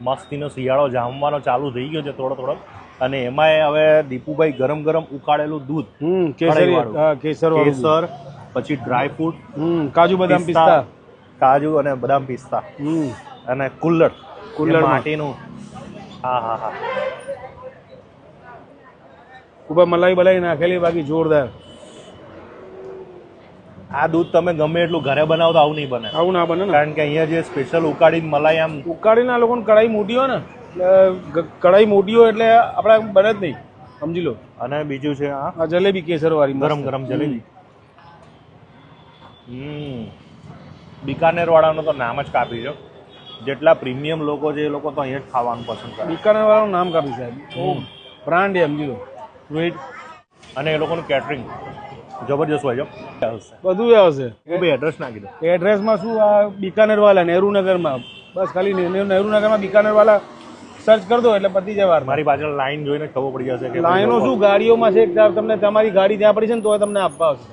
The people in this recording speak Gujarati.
મસ્તીનો શિયાળો જામવાનો ચાલુ થઈ ગયો છે થોડો અને એમાં હવે દીપુભાઈ ગરમ ગરમ ઉકાળેલું દૂધ કેસર પછી ડ્રાય ફ્રૂટ કાજુ બદામ પિસ્તા કાજુ અને બદામ પિસ્તા અને કુલ્લડ માટીનું હા ઉપર મલાઈ બલાઈ નાખેલી બાકી જોરદાર. આ દૂધ તમે ગમે એટલું ઘરે બનાવો તો આવું નહીં બને. આવું ના બને ને, કારણ કે અહીંયા જે સ્પેશિયલ ઉકાળીને મલાઈ આમ ઉકાળીને આ લોકોને કઢાઈ મોટી હોય ને, કઢાઈ મોટી હોય એટલે આપણે બને જ નહીં, સમજી લો. અને બીજું છે આ જલેબી કેસર વાળી ગરમ જલેબી. બિકાનેર વાળાનો તો નામ જ કાપી છે. જેટલા પ્રીમિયમ લોકો છે એ લોકો તો અહીંયા જ ખાવાનું પસંદ કરે. બિકાનેર વાળાનું નામ કાપી સાહેબ, બ્રાન્ડ એ સમજી લો. અને એ લોકોનું કેટરિંગ જબરજસ્ત હોય છે. બધું આવશે. એડ્રેસ નાખી દો. એડ્રેસમાં શું, આ બિકાનેર વાળા નહેરુનગરમાં, બસ ખાલી નહેરુનગરમાં બિકાનેર વાળા સર્ચ કરી દો એટલે પતી જાય વાર. મારી પાછળ લાઈન જોઈને ખબર પડી જશે કે લાઈનો શું ગાડીઓમાં છે. તમને તમારી ગાડી ત્યાં પડી છે ને તો તમને આપવા આવશે.